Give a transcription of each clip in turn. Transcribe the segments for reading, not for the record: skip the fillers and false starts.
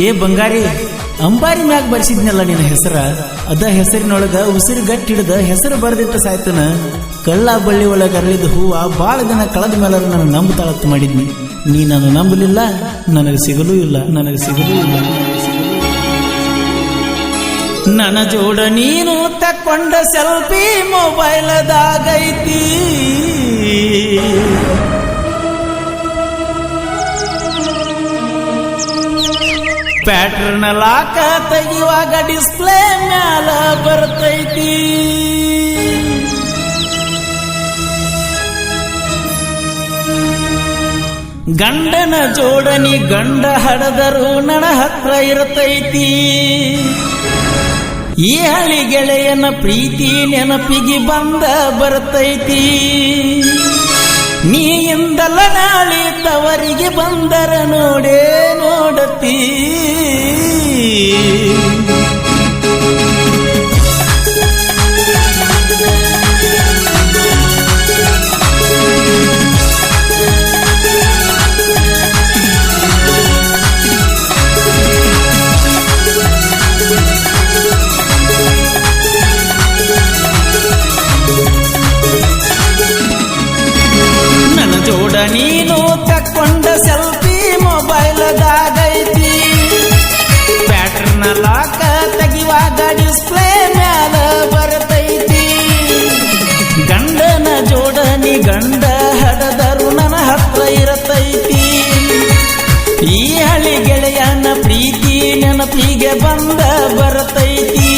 ಏ ಬಂಗಾರಿ, ಅಂಬಾರಿ ಮ್ಯಾಗ ಬರ್ಸಿದ್ನಲ್ಲ ನಿನ್ನ ಹೆಸರ, ಅದ ಹೆಸರಿನೊಳಗ ಉಸಿರು ಗಟ್ಟಿ ಹಿಡ್ದ ಹೆಸರು ಬರ್ದಿಟ್ಟ ಸಾಯ್ತನ. ಕಳ್ಳ ಬಳ್ಳಿ ಒಳಗ ಅರಳಿದ ಹೂವ ಬಾಳ ದಿನ ಕಳೆದ ಮೇಲೆ ನಾನು ನಂಬುತ್ತಾಳತ್ ಮಾಡಿದ್ನಿ. ನೀ ನಾನು ನಂಬಲಿಲ್ಲ, ನನಗೆ ಸಿಗಲೂ ಇಲ್ಲ. ನನ್ನ ಜೋಡ ನೀನು ತಕ್ಕೊಂಡ ಸೆಲ್ಫಿ ಮೊಬೈಲದಾಗೈತಿ. ಪ್ಯಾಟ್ರನ್ ಲಾಕ ತೆಗಿಯುವಾಗ ಡಿಸ್ಪ್ಲೇ ಮ್ಯಾಲ ಬರ್ತೈತಿ. ಗಂಡನ ಜೋಡನಿ ಗಂಡ ಹಡದರು ನನ್ನ ಹತ್ರ ಇರ್ತೈತಿ. ಈ ಹಳಿ ಗೆಳೆಯನ ಪ್ರೀತಿ ನೆನಪಿಗೆ ಬಂದ ಬರ್ತೈತಿ. ನೀಯಿಂದಲ್ಲ ನಾಳೆ ತವರಿಗೆ ಬಂದರ ನೋಡೇ ನೋಡತಿ. ಜೋಡ ನೀನು ತಕ್ಕೊಂಡ ಸೆಲ್ಫಿ ಮೊಬೈಲದಾಗೈತಿ. ಪ್ಯಾಟ್ರನ್ ಲಾಕ ತೆಗಿಯುವಾಗ ಡಿಸ್ಪ್ಲೇ ಮ್ಯಾಲ ಬರ್ತೈತಿ. ಗಂಡನ ಜೋಡನಿ ಗಂಡ ಹಡದರು ನನ್ನ ಹತ್ರ ಇರತೈತಿ. ಈ ಹಳಿ ಗೆಳೆಯನ ಪ್ರೀತಿ ನೆನಪಿಗೆ ಬಂದ ಬರ್ತೈತಿ.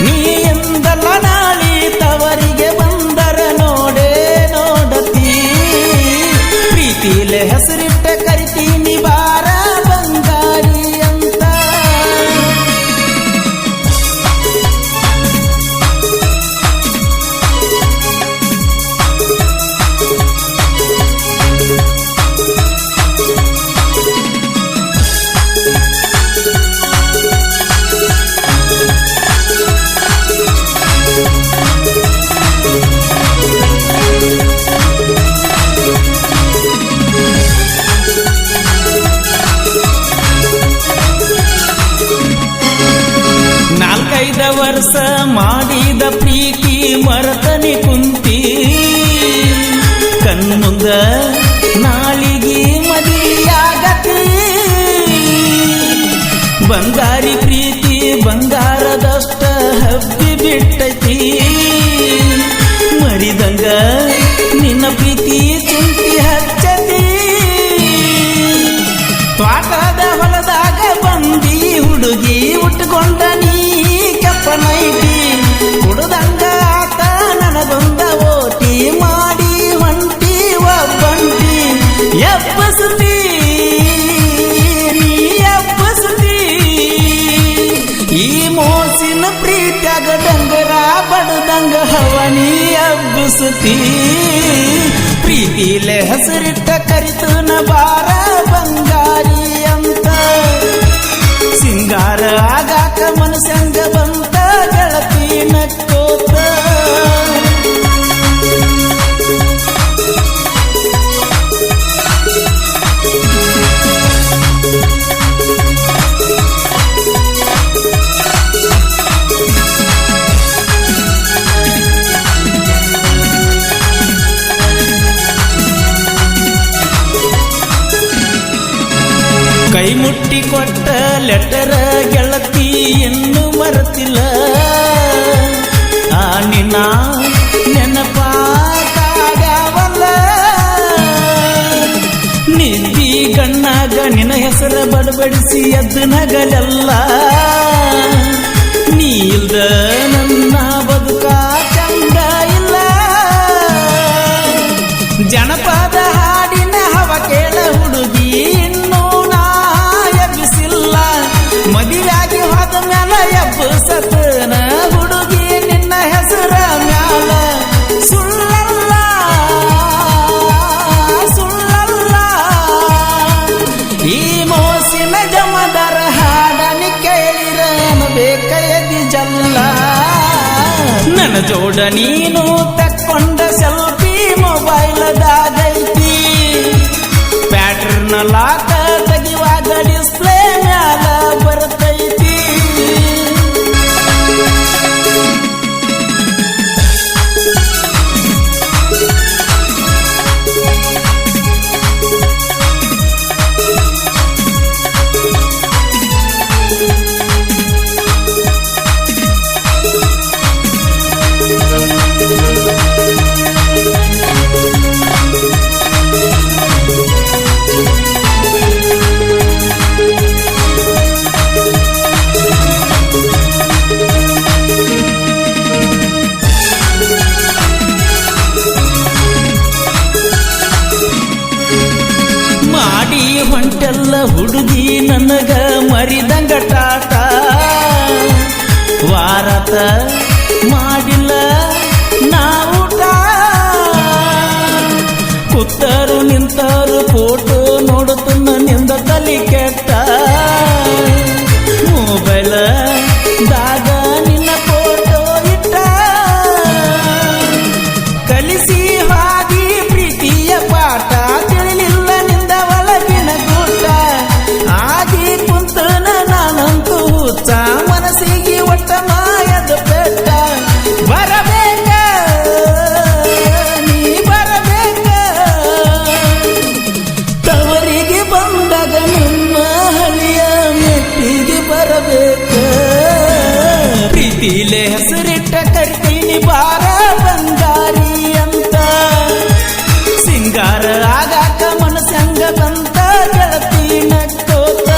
ನೀ ಎಂದಲ್ಲ ನಾಳಿ ತವರಿಗೆ ಬಂದರ ನೋಡೇ ನೋಡತಿ. ಪ್ರೀತಿಲೆ ಹೆಸರಿಟ್ಟ ಕರಿತೀನಿ ಬಾರ ಬಂಗಾರಿ ಅಂತ. ನಾಲ್ಕೈದ ವರ್ಷ ಮಾಡಿದ ಪ್ರೀತಿ ಮರತನಿ ಕುಂತಿ. ಕಣ್ಮುಂದ ನಾಳಿಗೆ ಮದುವೆಯಾಗತಿ. ಬಂಗಾರಿ ಪ್ರೀತಿ ಬಂಗಾರದಷ್ಟ ಹಬ್ಬಿ ಬಿಟ್ಟೈತಿ. ಮರಿದಂಗ ನಿನ್ನ ಪ್ರೀತಿ ಚಿಂತಿ ಹಚ್ಚತಿ. ತ್ವಾಟದ ಹೊಲದಾಗ ಬಂದಿ ಹುಡುಗಿ ಉಟ್ಕೊಂಡ ನೀ ಕಪ್ಪನೈತಿ. ಕುಡ್ದಂಗ ಆತ ನನಗೊಂದ ಓಟಿ ಮಾಡಿ ಹೊಂಟಿ ಒಬ್ಬಂಟಿ. ಎಬ್ಬಸ್ತಿ ನೀ ಎಬ್ಬಸ್ತಿ. ಈ ಮೋಸಿನ ಪ್ರೀತ್ಯಾಗ ಡಂಗರ ಬಡದಂಗ ಹವನಿ ಎಬ್ಬಸ್ತಿ. ಪ್ರೀತಿಲೆ ಹೆಸರಿಟ್ಟ ಕರಿತನ ಬಾರ ಬಂಗಾರಿ ಅಂತ. ಸಿಂಗಾರ ಆಗಾಕ ಮನಸ್ಸಂಗ ಬಂತ ಗೆಳತಿ ನಕ್ಕೋತ. ಕೈ ಮುಟ್ಟಿ ಕೊಟ್ಟ ಲೆಟರ ಗೆಳತಿ ಇನ್ನೂ ಮರೆತಿಲ್ಲ. ಆ ನಿನ್ನ ನೆನಪ ಕಾಡ್ಯಾವಲ್ಲ. ನಿದ್ದಿ ಕಣ್ಣಾಗ ನಿನ್ನ ಹೆಸರ ಬಡಬಡಿಸಿ ಎದ್ದು ನಗಲೆಲ್ಲ. ನೀ ಇಲ್ದ ನನ್ನ ಬದುಕ ಚಂದ ಇಲ್ಲ. ಜನಪದ ಹಾಡಿನ ಹವ ಕೇಳ ಹುಡುಗಿ ಇನ್ನೂ ನಾ ಎಬ್ಬಿಸಿಲ್ಲ. ಮದುವೆಯಾಗಿ ಹೋದ ಮ್ಯಾಲ ಎಬ್ಬಸತನ ಹುಡುಗಿ ನಿನ್ನ ಹೆಸರ ಮ್ಯಾಲ. ಸುಳ್ಳಲ್ಲ ಸುಳ್ಳಲ್ಲ ಈ ಮೋಸಿನ ಜಮದರ ಹಾಡನಿ ಕೇಳಿರ ಬೇಕ ಎದಿ ಜಲ್ಲ. ನನ್ನ ಜೋಡ ನೀನು ತಕ್ಕೊಂಡ ಸೆಲ್ಫಿ ಮೊಬೈಲದಾಗೈತಿ. ಪ್ಯಾಟ್ರನ್ ಲಾಕ ತೆಗಿಯುವಾಗ ಡಿಸ್ಪ್ಲೇ ಮ್ಯಾಲ ನಿನಗ ಮರಿದಂಗ ಟಾಟ ವಾರತ ಮಾಡಿಲ್ಲ ನಾವುಟ ಕೂತರು ನಿಂತರು ಫೋಟೋ ನೋಡುತ್ತನ್ನ ನಿಂದ ತಲಿ ಕೆಟ್ಟ ಮೊಬೈಲ್ ದಾಗ ನಿನ್ನ ಫೋಟೋ ಇಟ್ಟ ಕಲಿಸಿ ಹಾದಿ ಪ್ರೀತಿಯ ಪಾಠ ತಿಳಿಲಿಲ್ಲ ನಿಂದ ಒಳಗಿನ ಗೂಟ ಆಗಿ ಕುಂತನ ನಾನಂತೂ ಹುಚ್ಚ ಮನಸ್ಸಿಗೆ ಒಟ್ಟ ಮಾಯದ ಬೆಟ್ಟ ಬರಬೇಕ ನೀ ಬರಬೇಕ ತವರಿಗೆ ಬಂದಾಗ ನಿಮ್ಮ ಹಳಿಯ ಮೆಟ್ಟಿಗೆ ಬರಬೇಕ ಪ್ರೀತಿಲೆ ಹೆಸರಿಟ್ಟ ಕರಿತೀನಿ ಬಾರ ಬಂಗಾರಿ ಅಂತ ಸಿಂಗಾರ ಆಗಾಕ ಮನಸ್ಸಂಗ ಬಂತ ಗೆಳತಿ ನಕ್ಕೋತ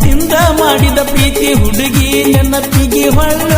ಹಿಂದ ಮಾಡಿದ ಪ್ರೀತಿ ಹುಡುಗಿ ನೆನಪಿಗೆ ಹೊಳ್ಳ